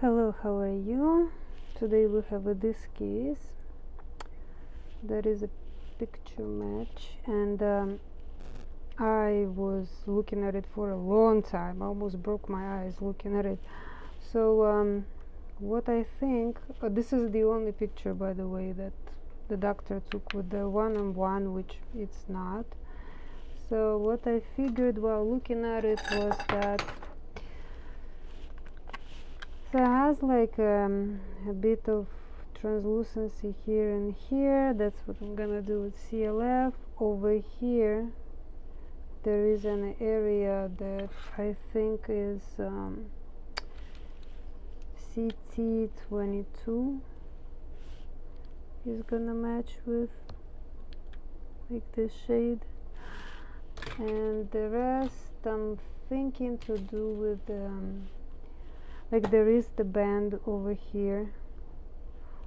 Hello, how are you? Today we have this case. There is a picture match, and I was looking at it for a long time. I almost broke my eyes looking at it. So what I think, this is the only picture, by the way, that the doctor took with the one-on-one, which it's not. So what I figured while looking at it was that so it has like a bit of translucency here and here. That's what I'm gonna do with CLF. Over here there is an area that I think is CT22 is gonna match with like this shade, and the rest I'm thinking to do with like there is the band over here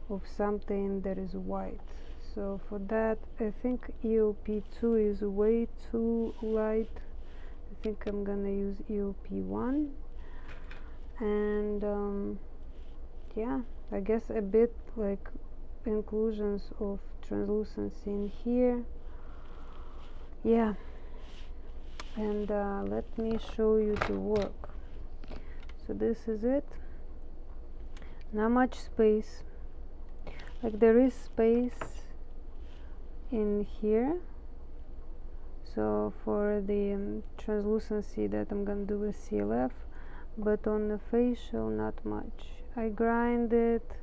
of something that is white. So for that I think EOP2 is way too light. I think I'm gonna use EOP1, and yeah, I guess a bit like inclusions of translucency in here. Yeah, and let me show you the work. So this is it. Not much space. Like there is space in here. So for the translucency that I'm gonna do with CLF, but on the facial not much. I grind it.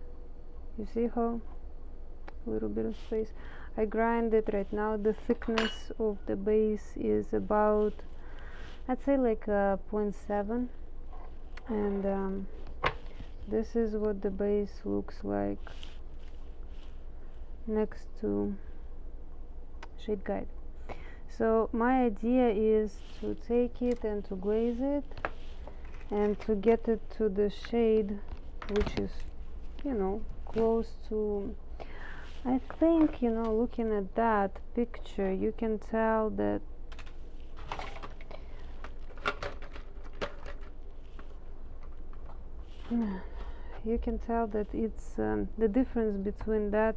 You see how? A little bit of space. I grind it right now. The thickness of the base is about, I'd say like 0.7. And this is what the base looks like next to shade guide. So my idea is to take it and to glaze it and to get it to the shade which is, you know, close to, I think, you know, looking at that picture you can tell that it's the difference between that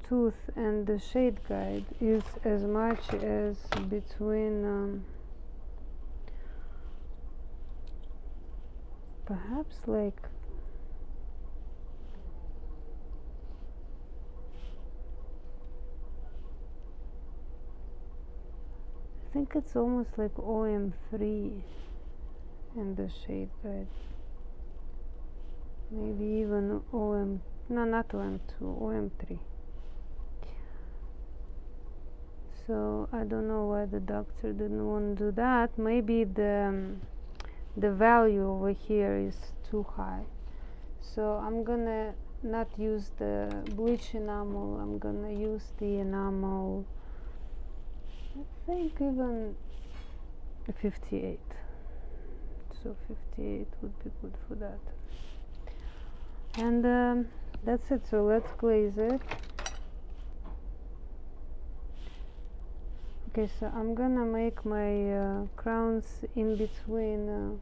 tooth and the shade guide is as much as between perhaps like I think it's almost like OM3 in the shade guide. Maybe even not OM2, OM3. So I don't know why the doctor didn't want to do that. Maybe the value over here is too high. So I'm gonna not use the bleach enamel. I'm gonna use the enamel, I think even 58. So 58 would be good for that. And that's it. So let's glaze it. Okay, so I'm gonna make my crowns in between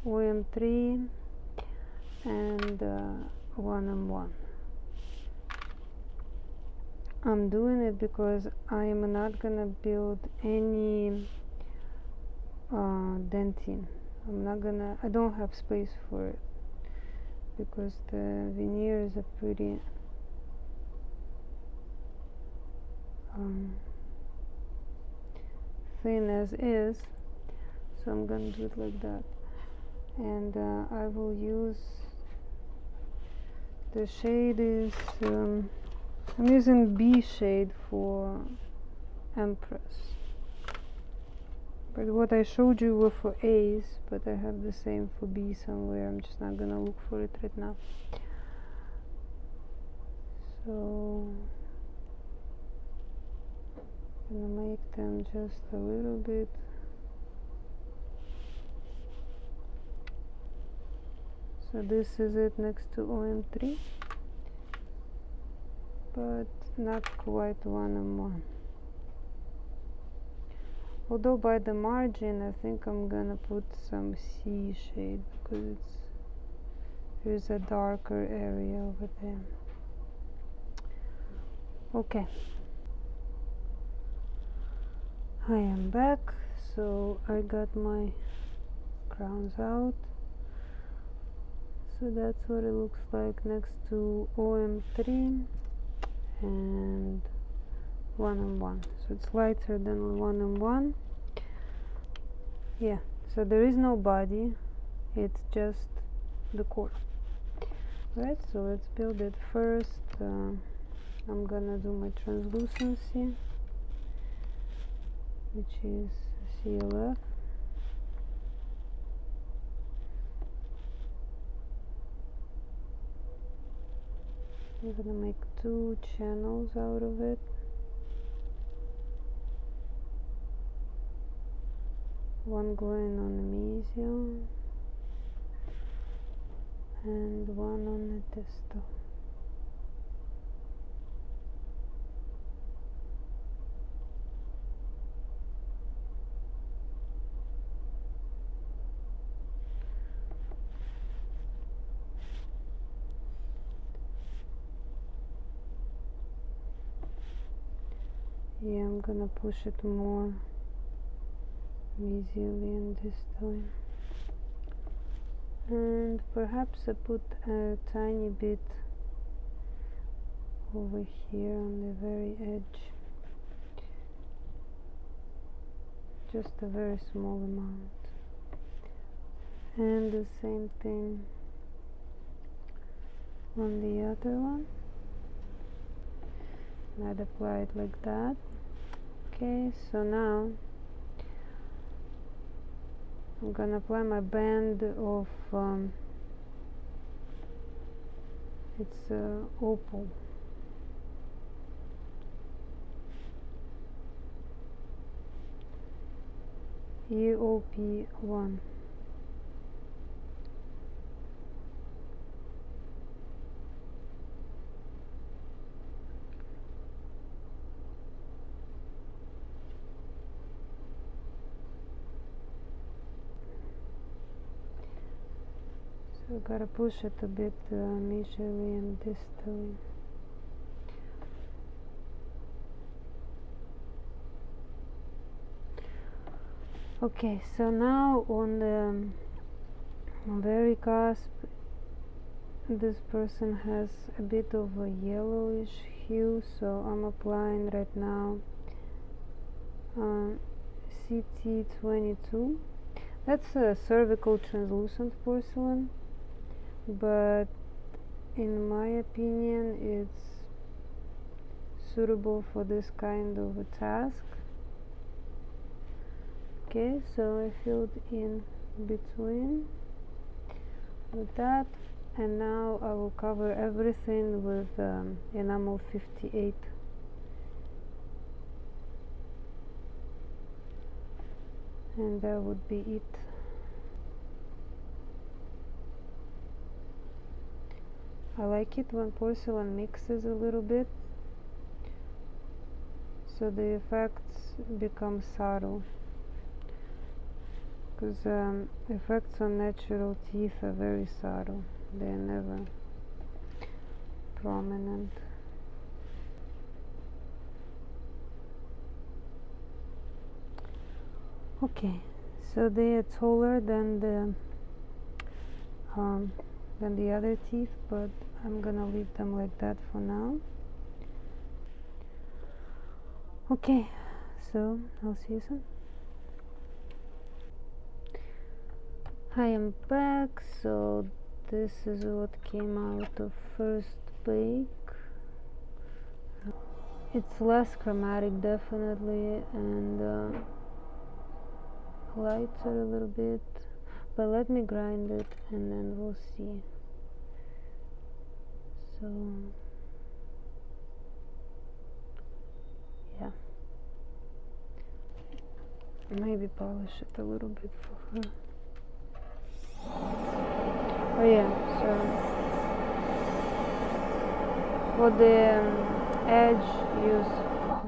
OM3 and 1M1. I'm doing it because I'm not gonna build any dentin. I don't have space for it because the veneers are pretty thin as is, so I'm gonna do it like that. And I will use the shade is I'm using B shade for Empress, but what I showed you were for A's, but I have the same for B somewhere. I'm just not gonna look for it right now. So I'm gonna make them just a little bit so this is it next to OM3, but not quite 1M1. Although by the margin I think I'm gonna put some C shade because it's Here's a darker area over there. Okay, I am back. So I got my crowns out. So that's what it looks like next to OM3 and 1-on-1. So it's lighter than 1-on-1. Yeah, so there is no body, it's just the core. Right, so let's build it first. I'm gonna do my translucency, which is CLF. I'm gonna make 2 channels out of it. One going on the mesial and one on the distal. Yeah, I'm gonna push it more mesially and distally. And perhaps I put a tiny bit over here on the very edge. Just a very small amount. And the same thing on the other one. And I'd apply it like that. Okay, so now I'm gonna apply my band of it's opal. EOP1. So I gotta push it a bit mesially and distally. Okay, so now on the very cusp, this person has a bit of a yellowish hue, so I'm applying right now CT22. That's a cervical translucent porcelain, but in my opinion it's suitable for this kind of a task. Okay, so I filled in between with that, and now I will cover everything with enamel 58. And that would be it. I like it when porcelain mixes a little bit, so the effects become subtle. Because effects on natural teeth are very subtle, they're never prominent. Okay, so they are taller than the other teeth, but I'm gonna leave them like that for now. Okay, so I'll see you soon. I am back. So this is what came out of first bake. It's less chromatic definitely, and lighter a little bit, but let me grind it and then we'll see. So yeah, maybe polish it a little bit for her. Oh yeah, so for the edge, use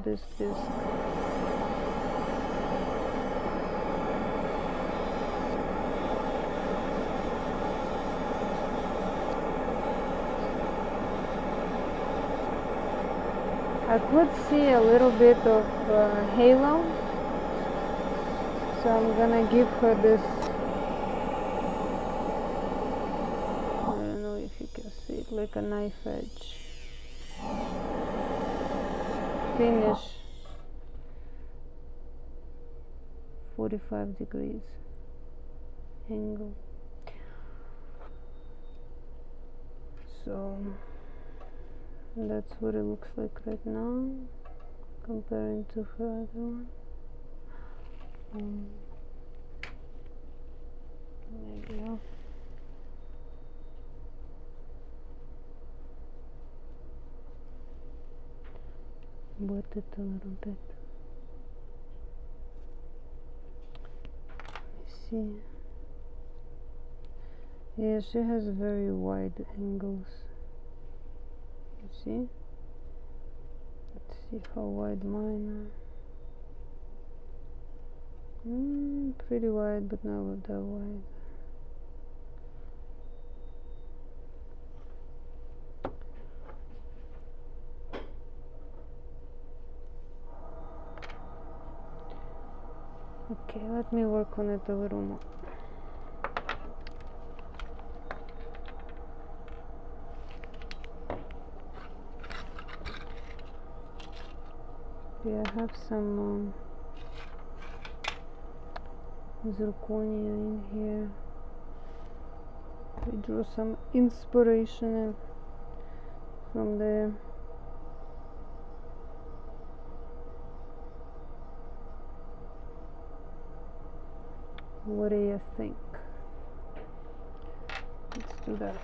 this disc. I could see a little bit of halo, so I'm gonna give her this, I don't know if you can see it, like a knife edge finish, 45 degrees angle. So that's what it looks like right now comparing to her other one. Maybe I'll wet it a little bit. Let me see. Yeah, she has very wide angles. You see? Let's see how wide mine are. Pretty wide, but not that wide. Okay, let me work on it a little more. Yeah, I have some zirconia in here. I drew some inspiration from there. What do you think? Let's do that.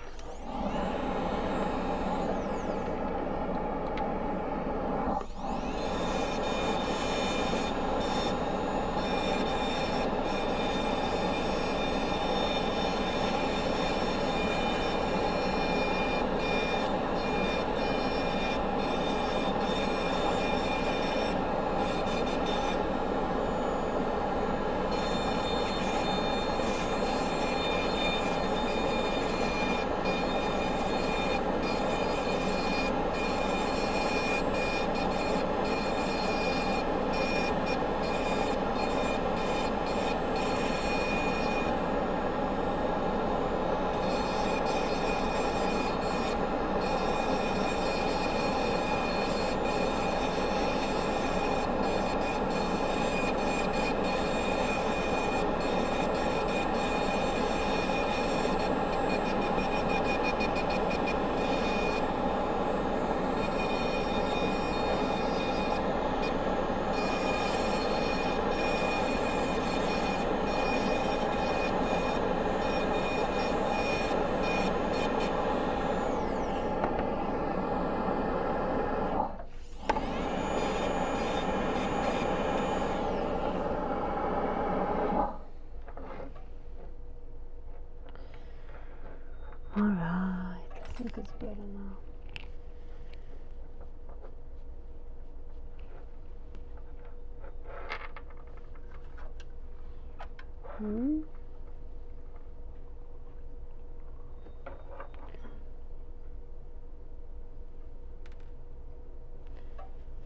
Alright, I think it's better now.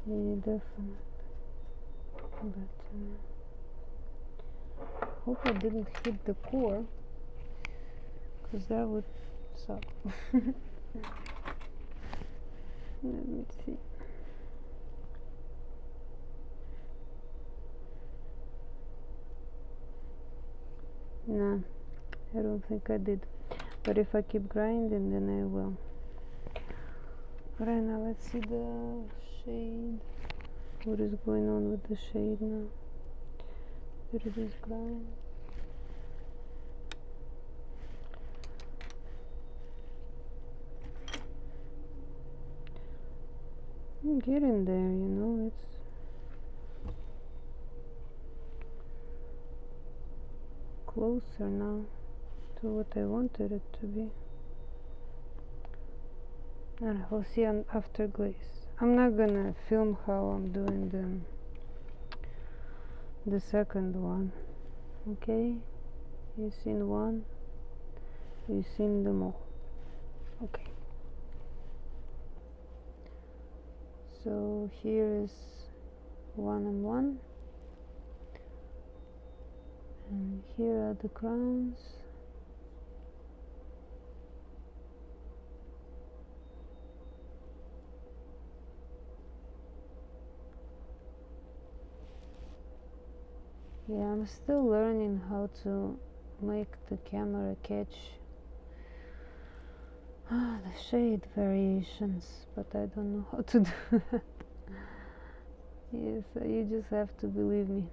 Yeah, definitely. But hope I didn't hit the core, because that would suck. Let me see. No, I don't think I did. But if I keep grinding, then I will. Right now, let's see the shade. What is going on with the shade now? Did it just grind? I'm getting there, you know, it's closer now to what I wanted it to be. Alright, we'll see after glaze. I'm not gonna film how I'm doing the second one. Okay, you've seen one, you've seen them all. Okay, So here is 1 and 1, and here are the crowns. Yeah, I'm still learning how to make the camera catch the shade variations, but I don't know how to do that. Yes, you just have to believe me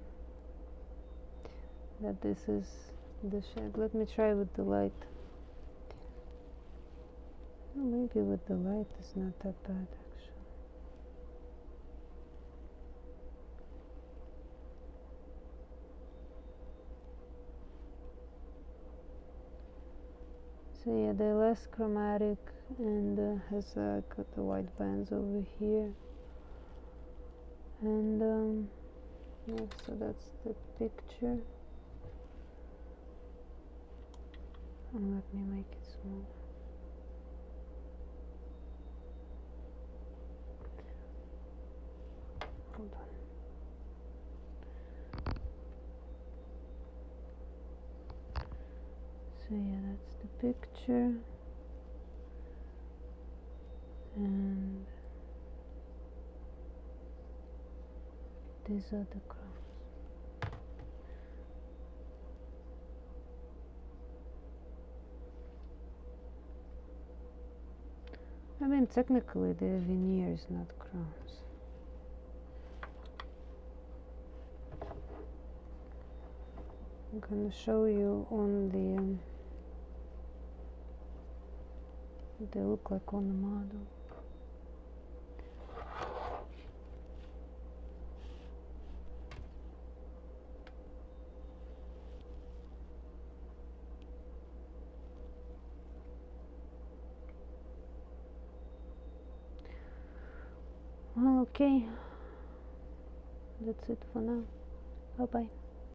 that this is the shade. Let me try with the light. Maybe with the light it's not that bad actually. So yeah, they're less chromatic and has got the white bands over here. And yeah, so that's the picture. And let me make it small. Hold on. So yeah, that's the picture, and these are the crowns. I mean, technically they're veneers, not crowns. I'm gonna show you on the what they look like on the model. Well, okay, that's it for now. Bye bye.